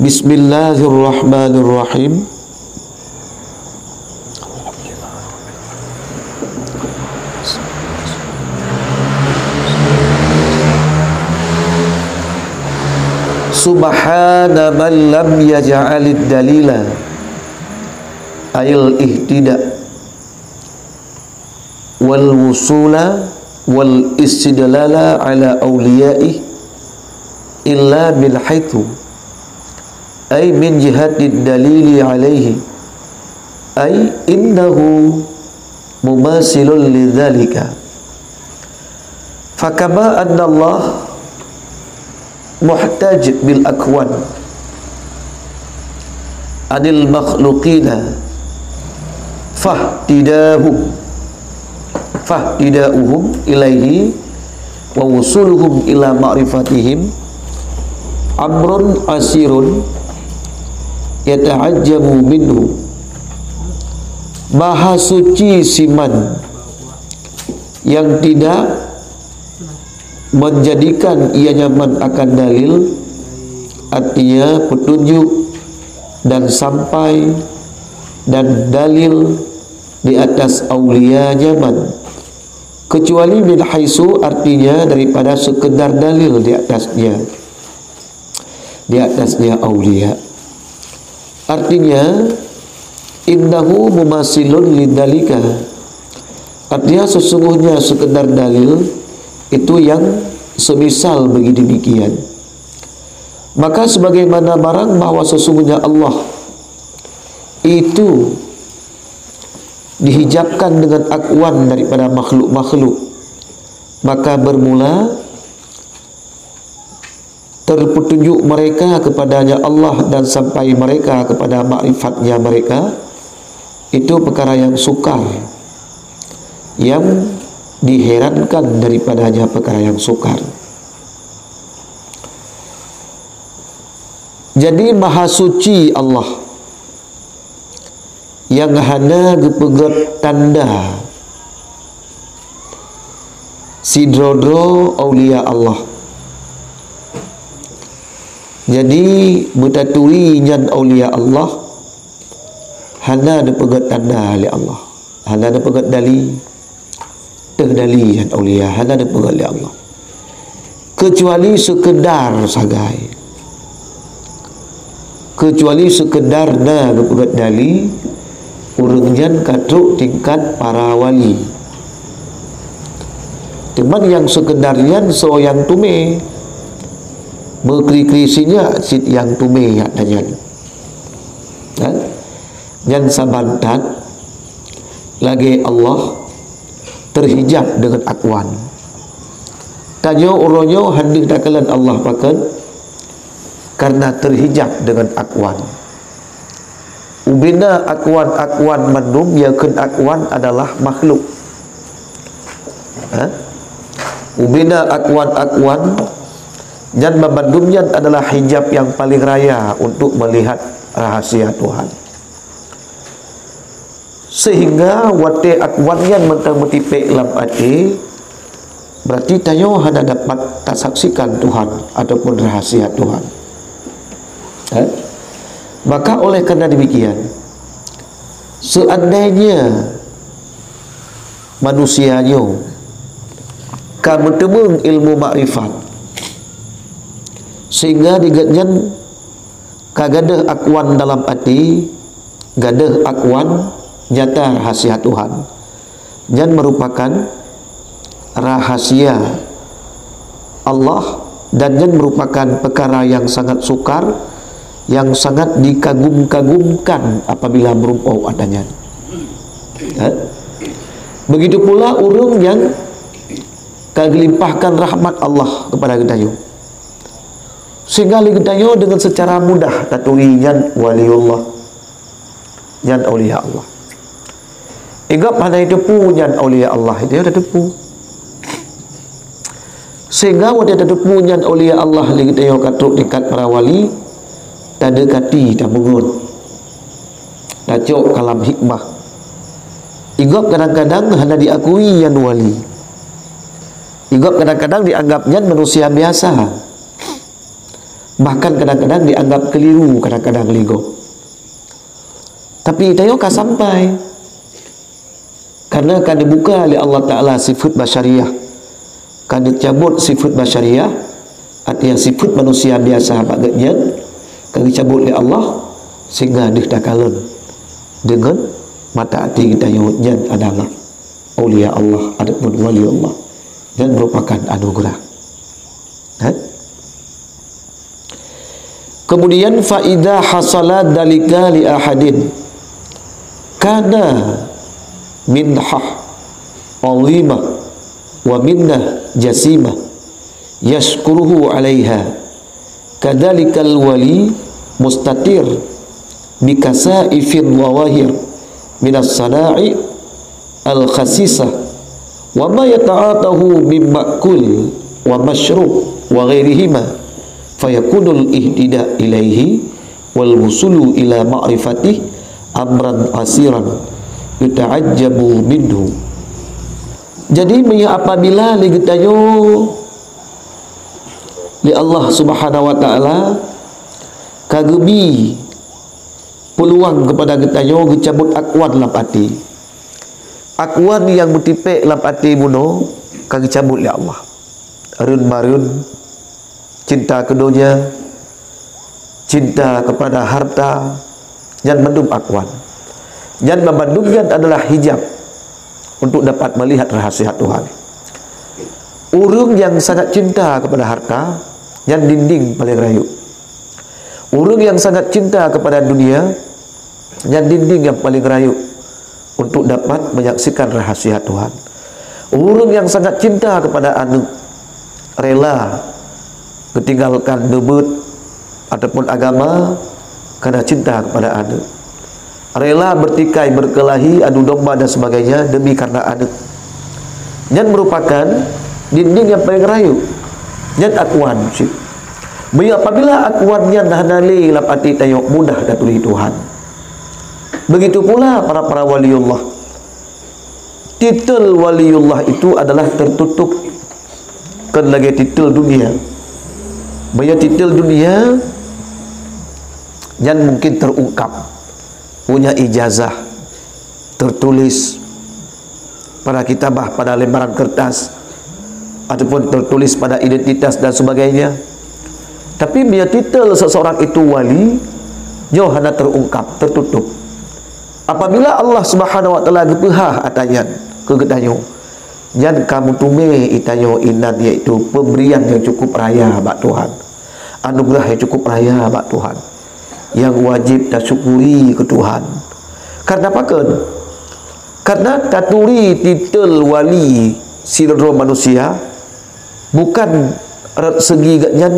Bismillahirrahmanirrahim. Subhana man lam yaj'alid dalila ayil ihtida wal wusula wal istidlala ala awliyaih illa bil haithu ay min jihadid dalili alaihi ay innahu mumasilun lidzalika fakama anna Allah muhtaj bil akwan anil makhluqina fahtidauhum ilaihi wa wusuluhum ila ma'rifatihim amrun asirun yata'ajjabu minhu. Maha suci siman yang tidak menjadikan ia nyaman akan dalil, artinya petunjuk dan sampai dan dalil di atas aulia nyaman, kecuali min haisu, artinya daripada sekedar dalil di atasnya aulia. Artinya innahu mumasilun lidzalika, artinya sesungguhnya sekedar dalil itu yang semisal bagi demikian. Maka sebagaimana barang bahwa sesungguhnya Allah itu dihijabkan dengan akwan daripada makhluk-makhluk, maka bermula terpetunjuk mereka kepadanya Allah dan sampai mereka kepada makrifatnya mereka, itu perkara yang sukar, yang diherankan daripadanya perkara yang sukar. Jadi maha suci Allah yang hana gepegat tanda sidrodro aulia Allah. Jadi betaturi nyan aulia Allah hana gepegat tanda oleh Allah, hana gepegat dali terdalian aulia, hana ada pengalih Allah, kecuali sekedar sagai, kecuali sekedar na berpegat dali urangjan katruk tingkat para wali. Teman yang sekedarnya so yang tume berkri-krisinya sit yang tume ya danyan, yang sabantat lagi Allah terhijab dengan akwan. Tanya uronyo hendak dakalan Allah pakan karena terhijab dengan akwan. Ubina akwan mandum yakin akwan adalah makhluk. Ubina akwan dan memandumnya adalah hijab yang paling raya untuk melihat rahasia Tuhan. Sehingga wate akwanyan mentang-mentipe lam ati, berarti tayo hana dapat tak saksikan Tuhan ataupun rahasia Tuhan. Maka oleh kerana demikian, seandainya manusianya kan bertemu ilmu makrifat, sehingga digatnyan kagadah akwan dalam hati, gadah akwan nyata rahasia Tuhan, dan merupakan rahasia Allah, dan yang merupakan perkara yang sangat sukar, yang sangat dikagum-kagumkan apabila merumpau adanya. Begitu pula orang yang kagelimpahkan rahmat Allah kepada kita, sehingga kita dengan secara mudah taturi yan waliullah, yan aulia Allah. Ingat pada itu punya aulia Allah itu ada tepu. Sehingga waktu ada tepunya aulia Allah lagi kita katuk dekat para wali, tak ada kati tak bangun. Dacok kalam hikmah. Ingat kadang-kadang hanya diakui yang wali. Ingat kadang-kadang dianggapnya manusia biasa. bahkan kadang-kadang dianggap keliru, kadang-kadang ligo. Tapi tayo ka sampai karena kan dibuka oleh Allah Ta'ala sifat basyariah, kan dicabut sifat basyariah, artinya sifat manusia biasa bagainya kan dicabut oleh Allah, sehingga dikatakan dengan mata hati kita yang adalah aulia Allah, adapun wali Allah, dan merupakan anugerah. Kemudian faida hasalat dalika li ahadin kana minhah azimah wa minnah jasimah yashkuruhu alaiha kadzalikal wali mustatir bikasaifir wawahir minas sana'i al khasisah wa ma yata'atahu min ma'kul wa mashrub wa ghairihima fayakunul ihtida ilaihi wal wusulu ila ma'rifatih amran asiran yuta'ajjabu minhu. Jadi apabila ligetayo li Allah Subhanahu wa taala kagebi peluang kepada getayo gecabut akwan lapati, akwan yang mutipek lapati buno kagi cabut li Allah, arun marun cinta ke dunia, cinta kepada harta, dan mendum akwan. Dan membandungnya adalah hijab untuk dapat melihat rahasia Tuhan. Orang yang sangat cinta kepada harta, yang dinding paling rayu. Orang yang sangat cinta kepada dunia, yang dinding yang paling rayu untuk dapat menyaksikan rahasia Tuhan. Orang yang sangat cinta kepada anak, rela ketinggalkan debut ataupun agama karena cinta kepada anak, rela bertikai berkelahi adu domba dan sebagainya demi karena anak, dan merupakan dinding yang paling rayu dan akuan. Apabila akuannya dah nali lapati tayo mudah datuli Tuhan. Begitu pula para waliullah. Titel waliullah itu adalah tertutup kan lagi titel dunia. Banyak titel dunia yang mungkin terungkap, punya ijazah tertulis pada kitabah, pada lembaran kertas, ataupun tertulis pada identitas dan sebagainya. Tapi bila titel seseorang itu wali, jauh hanya terungkap, tertutup. Apabila Allah Subhanahu wa taala gepehah atayan kegedanyo, jangan kamu tume itanyo inan, yaitu pemberian yang cukup raya bak Tuhan, anugerah yang cukup raya bak Tuhan, yang wajib dah syukuri ke Tuhan. Karena apa kan? Karena taturi titel wali sindrom manusia bukan segi gatnya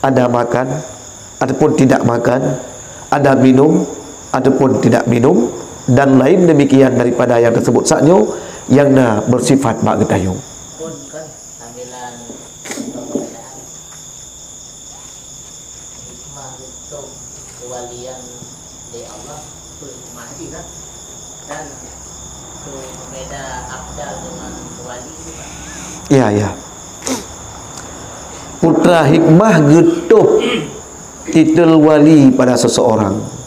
ada makan ataupun tidak makan, ada minum ataupun tidak minum, dan lain demikian daripada yang tersebut saknyo yang dah bersifat bak getayo. Pun kan tampilan hikmah untuk kewalian dari Allah itu masih kan, dan itu beda abdal dengan wali juga. Ya. Putra hikmah getup titel wali pada seseorang.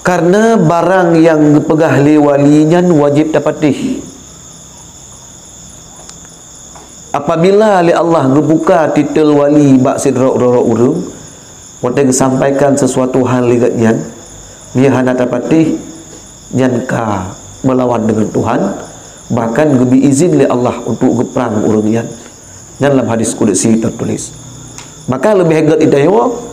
Karena barang yang pegah li walinya wajib dapatih. Apabila li Allah ngebuka titel wali bak sidra-ura urung, poteng sampaikan sesuatu hal ligatnya, dia hana dapatih nyanka melawan dengan Tuhan, bahkan gebi izin li Allah untuk geperang urungnya. Dalam hadis qudsi tertulis. Maka lebih hebat itayo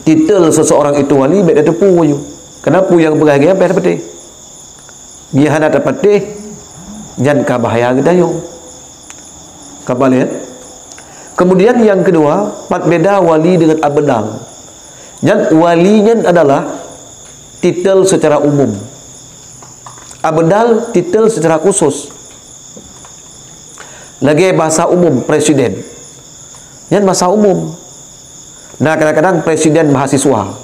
titel seseorang itu wali baik ada pu you. Kenapa yang berharga apa dapat? Dia hendak dapat jangan ka bahaya kita yo. Kabalian. Kemudian yang kedua, pat beda wali dengan abdal. Dan walinya adalah titel secara umum. Abdal titel secara khusus. Lagi bahasa umum presiden. Yang bahasa umum. Nah, kadang-kadang presiden mahasiswa.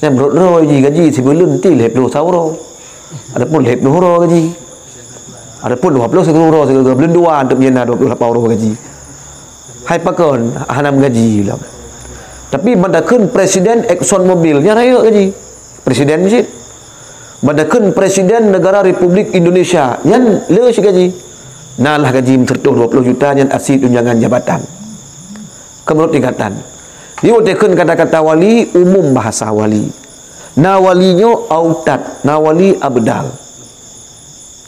Yang berdoa gaji sebelum ti lep 2 sauro. Adapun lep 2 euro gaji. Adapun 20 euro segala belum 2 untuk nyena 28 euro gaji. hai pakon hanam gaji lah. Tapi badakeun presiden Exxon Mobil nya raya gaji. Presiden mesti. Badakeun presiden negara Republik Indonesia nyan le si gaji. Nalah gaji tertuh 20 juta nyan asid tunjangan jabatan. Kemenurut tingkatan. Dia tekeun kata-kata wali umum bahasa wali. Na walinyo autat, na wali abdal.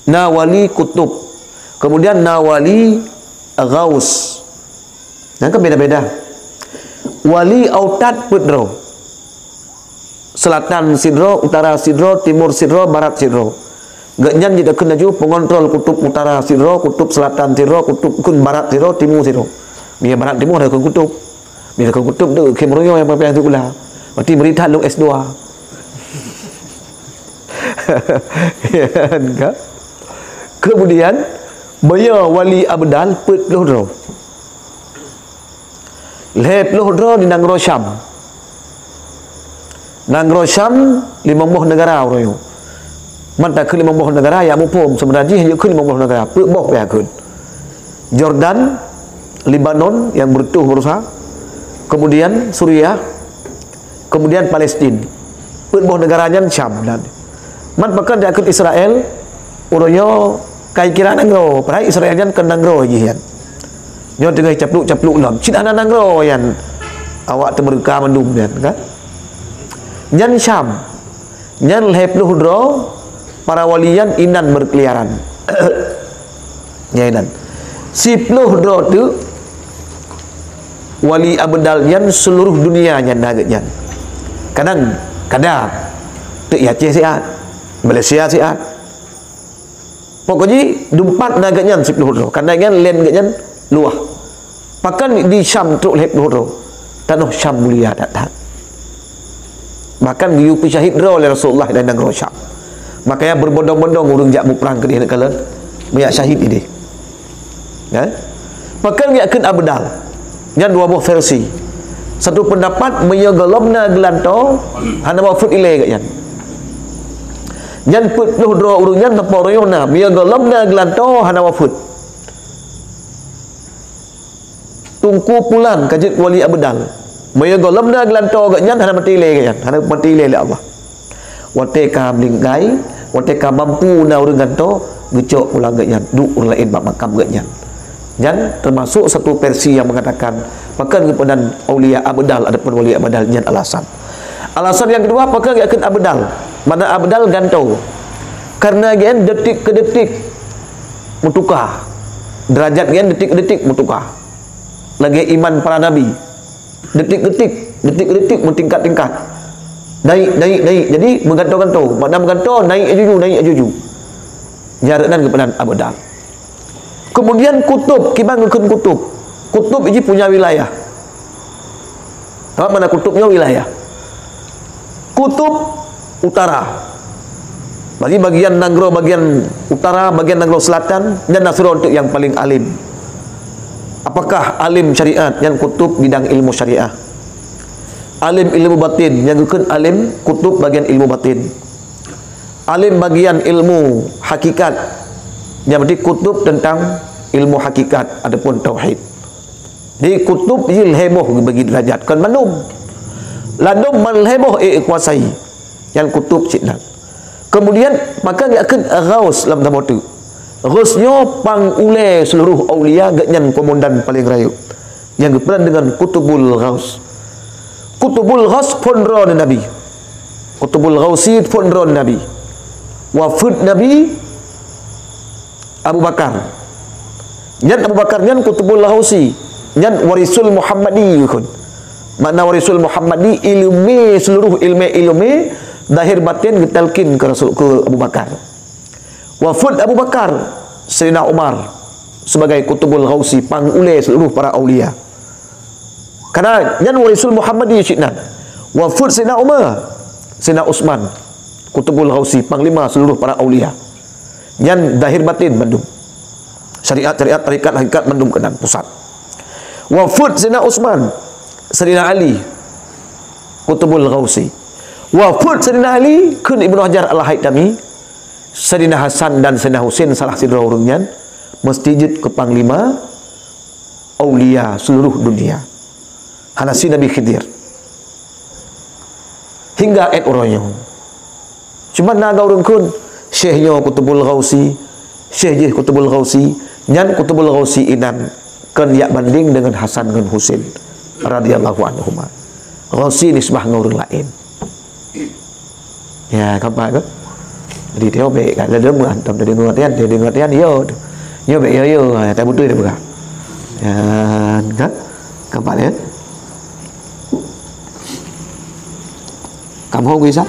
Na wali kutub. Kemudian na wali ghaus. Nah, kan beda-beda. Wali autat pedro. Selatan sidro, utara sidro, timur sidro, barat sidro. Ganyan kita kena ju pengontrol kutub utara sidro, kutub selatan sidro, kutub kun barat sidro, timur sidro. Biar barat timur ada kutub. Biar kutub tu kemeroyo yang papai tu pula. Berarti meritat lu S2. Kan? Kemudian bayar wali abdal pet lohro. Lep lohro di Nangro Syam. Nangro Syam 50 negara orang. Manta ke 50 negara yang mupum sebenarnya hanya ke 50 negara. Pet boh ya kun. Jordan, Lebanon yang bertuh berusaha. Kemudian Suriah, kemudian Palestin. Pet boh negaranya Syam dan man pakan dia ikut Israel uroyo kai kira nangro padahal Israel jan kan nangro je yan nyo tengah capluk lam cin ana nangro yan awak tu mereka mandum yan kan nyan Syam nyan lehpluh dro para walian inan berkeliaran ya inan sipluh dro tu wali abdal yan seluruh dunia yan naget yan kadang tu Aceh sihat Malaysia sihat. Pokoknya dumpat nagatnya 10 huruf. Karena kan lain gatnya luah. Bahkan di Syam truk lep huruf. Tanah Syam mulia datang. Bahkan diu syahid oleh Rasulullah dan negara Syam. Makanya berbondong-bondong urang jak perang ke dia nak kala banyak syahid ini. Ya. Bahkan yakin abdal. Nya dua buah versi. Satu pendapat meyagalomna gelanto hana wafud ile gatnya. Jan put luh dro urung jan tanpa royona biar galamna gelanto hana wafud tungku pulang kajit wali abdal biar galamna gelanto gak jan hana mati le kan hana mati le Allah wate ka lingkai wate ka mampu na urung ganto gecok pulang gak jan du urang lain bab makam gak jan jan termasuk satu versi yang mengatakan bahkan kepada aulia abdal adapun wali abdal jan alasan yang kedua apakah yakin abdal mana abdal ganto karena gen detik ke detik mutukah derajat gen detik ke detik mutukah lagi iman para nabi detik ke detik mentingkat-tingkat naik jadi mengganto-ganto mana mengganto naik ajuju jaranan kepada abdal kemudian kutub kibang kutub ini punya wilayah mana kutubnya wilayah kutub utara bagi bagian Nangro bagian utara bagian Nangro selatan dan Nasrul untuk yang paling alim apakah alim syariat yang kutub bidang ilmu syariah alim ilmu batin yang bukan alim kutub bagian ilmu batin alim bagian ilmu hakikat yang berarti kutub tentang ilmu hakikat adapun tauhid di kutub ilheboh bagi derajat kan manum ladum malheboh kuasai yang kutub cikna. Kemudian maka dia akan ghaus dalam nama tu. Ghausnya pangule seluruh aulia gaknyan komandan paling rayu. Yang berperan dengan kutubul ghaus. Kutubul ghaus pondron Nabi. Kutubul ghausi pondron Nabi. Wafud Nabi Abu Bakar. Nyan Abu Bakar nyan kutubul ghausi. Nyan warisul Muhammadi kun. Makna warisul Muhammadi ilmi seluruh ilmu zahir batin ditalkin ke Rasul ke Abu Bakar. Wafud Abu Bakar Sayyidina Umar sebagai kutubul ghausi pangule seluruh para aulia. Karena nyan warisul Muhammadi cikna. Wafud Sayyidina Umar Sayyidina Utsman kutubul ghausi panglima seluruh para aulia. Nyan zahir batin bandung. Syariat tarikat hakikat bandung kenan pusat. Wafud Sayyidina Utsman Sayyidina Ali kutubul ghausi. Wafud Sayyidina Ali kun Ibnu Hajar Al-Haytami Sayyidina Hasan dan Sayyidina Husain salah sidra urungnya mesti jid ke panglima aulia seluruh dunia. Hanasi Nabi Khidir. Hingga et orangnya. Cuma naga orang kun Syekhnya Qutbul Ghausi, Syekh Qutbul Ghausi, nyan Qutbul Ghausi inan kan yak banding dengan Hasan dengan Husain radhiyallahu anhuma. Ghausi nisbah ngurung lain. Ya, kapan kan? Jadi dia baik kan, dia mengantam dari ngertian, yo baik yo, tak butuh dia bukan. Ya, kan? Kapan ya? Kamu bisa?